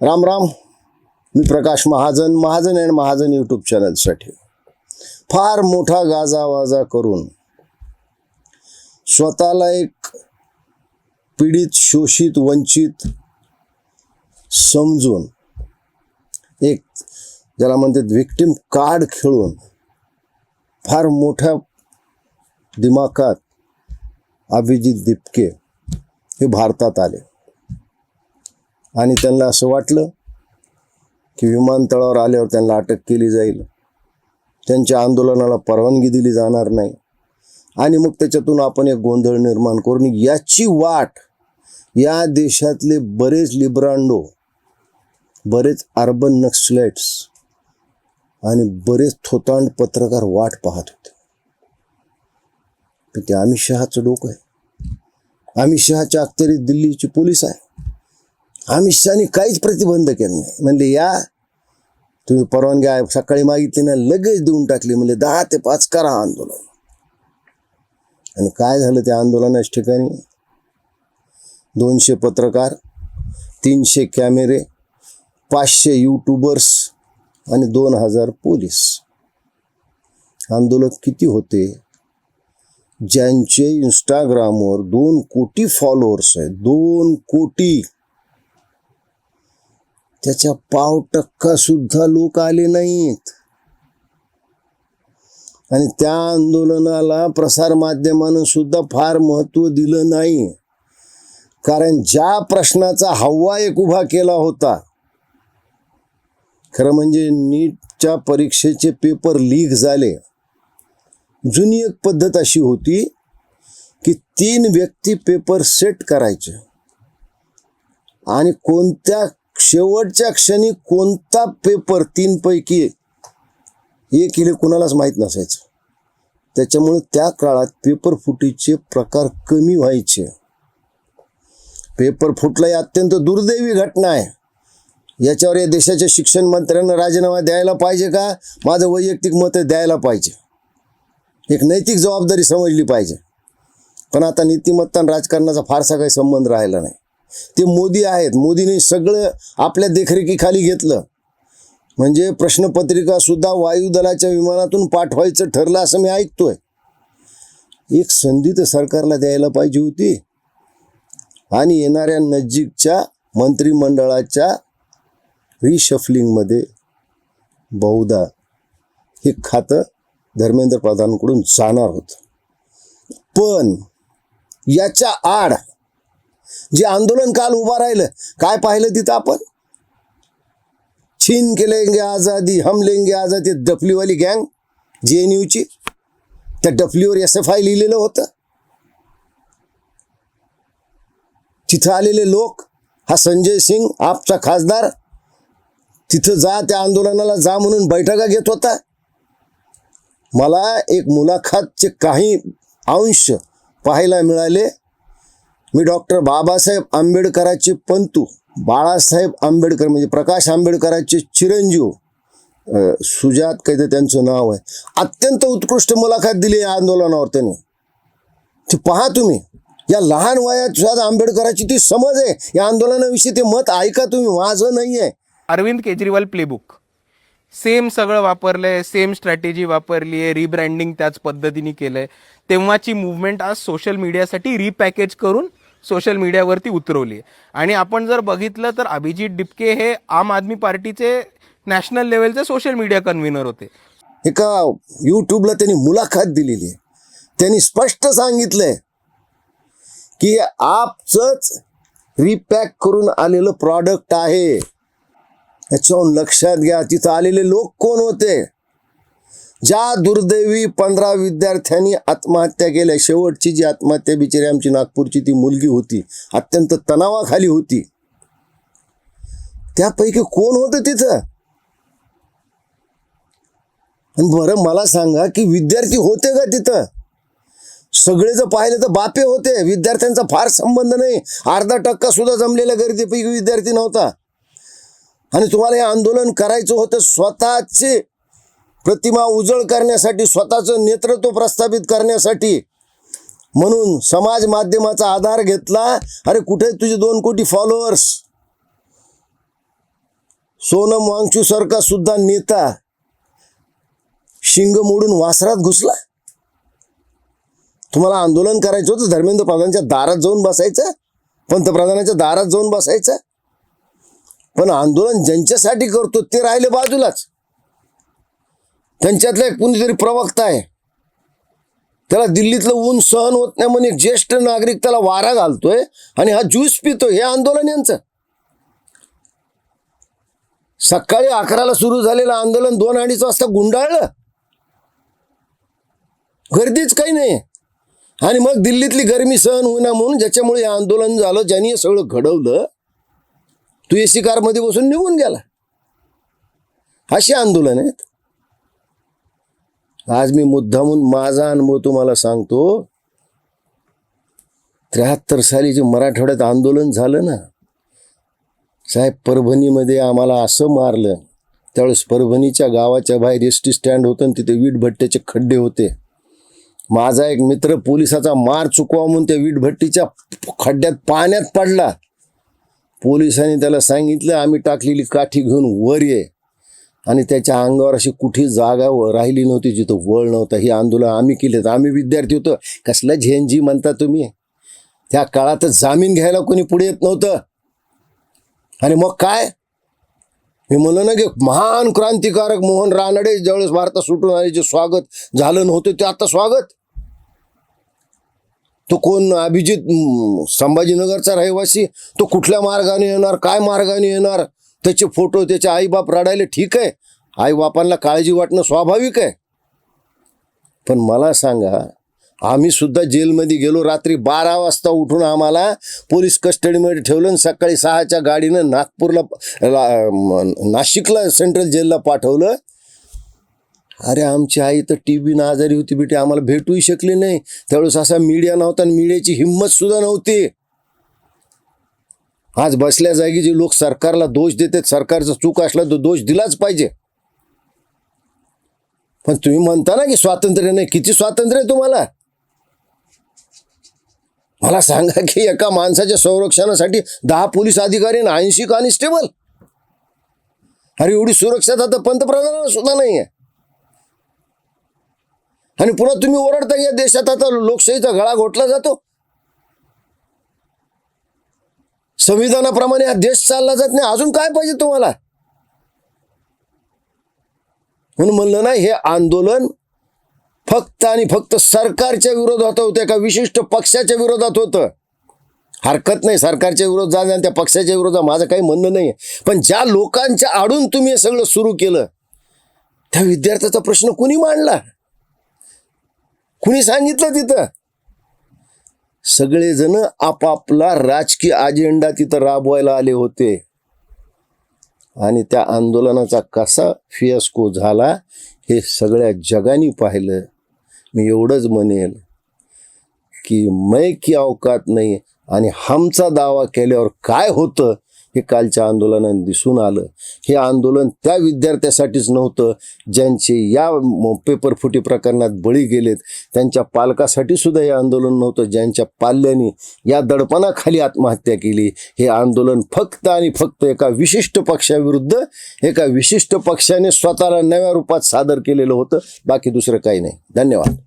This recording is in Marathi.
राम राम. मी प्रकाश महाजन, महाजन अँड महाजन यूट्यूब चॅनलसाठी फार मोठा गाजावाजा करून स्वतःला एक पीडित, शोषित, वंचित समजून एक ज्याला म्हणतात विक्टिम कार्ड खेळून फार मोठ्या दिमाखात अभिजित दिपके हे भारतात आले आणि त्यांना असं वाटलं की विमानतळावर आल्यावर त्यांना अटक केली जाईल, त्यांच्या आंदोलनाला परवानगी दिली जाणार नाही आणि मग त्याच्यातून आपण एक गोंधळ निर्माण करून याची वाट या देशातले बरेच लिब्रांडो, बरेच अर्बन नक्सलाइट्स आणि बरेच थोतांड पत्रकार वाट पाहत होते. पण ते अमित शहाचं डोकं आहे. अमित शहाच्या अखत्यारीत दिल्लीची पोलीस आहे. अमित शहानी काहीच प्रतिबंध केला नाही. म्हणले या तुम्ही परवानगी आहे सकाळी मागितली ना, लगेच देऊन टाकली. म्हणजे 10 ते 5 करा आंदोलन. आणि काय झालं त्या आंदोलनाच्या ठिकाणी? 200 पत्रकार, 300 कॅमेरे, 500 यूट्यूबर्स आणि 2000 पोलीस. आंदोलक किती होते? ज्यांचे इंस्टाग्रामवर 2 कोटी फॉलोअर्स आहेत, 2 कोटी, त्याच्या 1% सुद्धा लोक आले नाहीत. आणि त्या आंदोलनाला प्रसार माध्यमानं सुद्धा फार महत्त्व दिलं नाही. कारण ज्या प्रश्नाचा हव्वा एक उभा केला होता, खरं म्हणजे नीटच्या परीक्षेचे पेपर लीक झाले. जुनी एक पद्धत अशी होती की 3 व्यक्ती पेपर सेट करायचे आणि कोणत्या शेवटच्या क्षणी कोणता पेपर 3 पैकी एक इले कुणालाच माहीत नसायचं. त्याच्यामुळे त्या काळात पेपर फुटीचे प्रकार कमी व्हायचे. पेपर फुटला ही अत्यंत दुर्दैवी घटना आहे. याच्यावर या देशाच्या शिक्षण मंत्र्यांना राजीनामा द्यायला पाहिजे का? माझं वैयक्तिक मत आहे, द्यायला पाहिजे. एक नैतिक जबाबदारी समजली पाहिजे. पण आता नीतिमत्ता आणि राजकारणाचा फारसा काही संबंध राहिला नाही. ते मोदी आहेत. मोदीने सगळं आपल्या देखरेखीखाली घेतलं. म्हणजे प्रश्नपत्रिका सुद्धा वायुदलाच्या विमानातून पाठवायचं ठरलं असं मी ऐकतोय. एक संधी तर सरकारला द्यायला पाहिजे होती. आणि येणाऱ्या नजीकच्या मंत्रिमंडळाच्या रिशफलिंगमध्ये बहुधा हे खातं धर्मेंद्र प्रधानकडून जाणार होतं. पण याच्या आड जे आंदोलन काल उभा राहिलं, काय पाहिलं तिथं आपण? छीन के लेंगे आझादी, हम लेंगे आझादी. डफलीवाली गँग JNUची, त्या डफलीवर SFI लिहिलेलं होतं. तिथं आलेले लोक, हा संजय सिंग आपचा खासदार, तिथं जा, त्या आंदोलनाला जा म्हणून बैठका घेत होता. मला एक मुलाखतचे काही अंश पाहायला मिळाले. मी डॉक्टर बाबासाहेब आंबेडकरांचे पंतू, बाळासाहेब आंबेडकर म्हणजे प्रकाश आंबेडकरांचे चिरंजीव, सुजात काहीतरी त्यांचं नाव आहे, अत्यंत उत्कृष्ट मुलाखत दिली या आंदोलनावर त्यांनी. ते पहा तुम्ही. या लहान वयात सुद्धा आंबेडकरांची ती समज आहे या आंदोलनाविषयी. ते मत ऐका तुम्ही, माझं नाही आहे. अरविंद केजरीवाल प्लेबुक सेम सगळं वापरलंय, सेम स्ट्रॅटेजी वापरली आहे, रिब्रँडिंग त्याच पद्धतीने केलंय. तेव्हाची मुवमेंट आज सोशल मीडियासाठी रिपॅकेज करून सोशल मीडियावरती उतरवली आहे. आणि आपण जर बघितलं तर अभिजित दिपके हे आम आदमी पार्टीचे नॅशनल लेवलचे सोशल मीडिया कन्व्हिनर होते. एका यूट्यूबला त्यांनी मुलाखत दिलेली आहे. त्यांनी स्पष्ट सांगितलंय की आपचंच रिपॅक करून आलेलं प्रॉडक्ट आहे. याच्यावरून लक्षात घ्या तिथं आलेले लोक कोण होते. ज्या दुर्दैवी 15 विद्यार्थ्यांनी आत्महत्या केल्या, शेवटची जी आत्महत्या बिचारी आमची नागपूरची ती मुलगी होती, अत्यंत तणावाखाली होती, त्यापैकी कोण होतं तिथं? आणि बरं मला सांगा की विद्यार्थी होते का तिथं? सगळे जर पाहिलं तर बापे होते. विद्यार्थ्यांचा फार संबंध नाही. 0.5% सुद्धा जमलेल्या गर्दीपैकी विद्यार्थी नव्हता. आणि तुम्हाला हे आंदोलन करायचं होतं स्वतःचे प्रतिमा उजळ करण्यासाठी, स्वतःचं नेतृत्व प्रस्थापित करण्यासाठी. म्हणून समाज माध्यमाचा आधार घेतला. अरे कुठे तुझे 2 कोटी फॉलोअर्स? सोनम वांगचू सारखा सुद्धा नेता शिंग मोडून वासरात घुसला. तुम्हाला आंदोलन करायचं होतं धर्मेंद्र प्रधानच्या दारात जाऊन बसायचं, पंतप्रधानाच्या दारात जाऊन बसायचं, पण आंदोलन ज्यांच्यासाठी करतो ते राहिले बाजूलाच. त्यांच्यातला एक कुणीतरी प्रवक्ता आहे, त्याला दिल्लीतलं ऊन सहन होत नाही म्हणून एक ज्येष्ठ नागरिक त्याला वारा घालतोय आणि हा ज्यूस पितोय. हे आंदोलन यांचं. सकाळी 11ला सुरू झालेलं आंदोलन 2-2:30 वाजता गुंडाळलं. गर्दीच काही नाही. आणि मग दिल्लीतली गरमी सहन होईना म्हणून ज्याच्यामुळे हे आंदोलन झालं, ज्यांनी हे सगळं घडवलं, तू एसी कारमध्ये बसून निघून गेला. अशी आंदोलन आहेत. आज मी मुद्दामून माझा अनुभव तुम्हाला सांगतो. 73 साली जे मराठवाड्यात आंदोलन झालं ना साहेब, परभणीमध्ये आम्हाला असं मारलं. त्यावेळेस परभणीच्या गावाच्या बाहेर एस टी स्टँड होतं आणि तिथे वीटभट्ट्याचे खड्डे होते. माझा एक मित्र पोलिसाचा मार चुकवा म्हणून त्या वीटभट्टीच्या खड्ड्यात पाण्यात पडला. पोलिसांनी त्याला सांगितलं आम्ही टाकलेली काठी घेऊन वर ये, आणि त्याच्या अंगावर अशी कुठे जागा राहिली नव्हती जिथं वळ नव्हता. ही आंदोलन आम्ही केलेत. आम्ही विद्यार्थी होतो. कसलं झेंजी म्हणता तुम्ही? त्या काळात जामीन घ्यायला कोणी पुढे येत नव्हतं. आणि मग काय मी म्हणलं ना की महान क्रांतिकारक मोहन रानडे ज्यावेळेस भारतात सुटून आले, जे स्वागत झालं नव्हतं ते आता स्वागत. तो कोण अभिजित संभाजीनगरचा रहिवासी, तो कुठल्या मार्गाने येणार, काय मार्गाने येणार, त्याचे फोटो, त्याचे आईबाप रडायले, ठीक आहे, आईबापांना काळजी वाटणं स्वाभाविक आहे. पण मला सांगा, आम्ही सुद्धा जेलमध्ये गेलो. रात्री 12 वाजता उठून आम्हाला पोलीस कस्टडीमध्ये ठेवलं आणि सकाळी 6च्या गाडीनं नाशिकला सेंट्रल जेलला पाठवलं. अरे आमची आई तर TB न आजारी होती बेटी, आम्हाला भेटूही शकली नाही. त्यावेळेस असा मीडिया नव्हता आणि मीडियाची हिंमत सुद्धा नव्हती. आज बसल्या जागी जे लोक सरकारला दोष देतात, सरकारचा चूक असला तर दोष दिलाच पाहिजे. पण तुम्ही म्हणता ना की स्वातंत्र्य नाही. किती स्वातंत्र्य आहे तुम्हाला? मला सांगा की एका माणसाच्या संरक्षणासाठी 10 पोलीस अधिकारी आणि 80 कॉन्स्टेबल. अरे एवढी सुरक्षा आता पंतप्रधानाला सुद्धा नाही आहे. आणि पुन्हा तुम्ही ओरडता या देशात आता लोकशाहीचा गळा घोटला जातो. संविधानाप्रमाणे हा देश चालला जात नाही. अजून काय पाहिजे तुम्हाला? म्हणून म्हणलं ना, हे आंदोलन फक्त आणि फक्त सरकारच्या विरोधात होतं, एका विशिष्ट पक्षाच्या विरोधात होतं. हरकत नाही सरकारच्या विरोधात आणि त्या पक्षाच्या विरोधात, माझं काही म्हणणं नाही. पण ज्या लोकांच्या आडून तुम्ही हे सगळं सुरू केलं, त्या विद्यार्थ्याचा प्रश्न कुणी मांडला? कुणी सांगितलं? तिथं सगळेजण आपापला राजकीय अजेंडा तिथं राबवायला आले होते. आणि त्या आंदोलनाचा कसा फियास्को झाला हे सगळ्या जगाने पाहिलं. मी एवढंच म्हणेल की मै की औकात नाही आणि हमचा दावा केल्यावर काय होतं हे कालच्या आंदोलनाने दिसून आलं. हे आंदोलन त्या विद्यार्थ्यासाठीच नव्हतं ज्यांचे या पेपर फुटी प्रकरणात बळी गेलेत, त्यांच्या पालकासाठी सुद्धा हे आंदोलन नव्हतं ज्यांच्या पाल्यांनी या दडपणाखाली आत्महत्या केली. हे आंदोलन फक्त आणि फक्त एका विशिष्ट पक्षाविरुद्ध, एका विशिष्ट पक्षाने स्वतःला नव्या रूपात सादर केलेलं होतं. बाकी दुसरं काही नाही. धन्यवाद.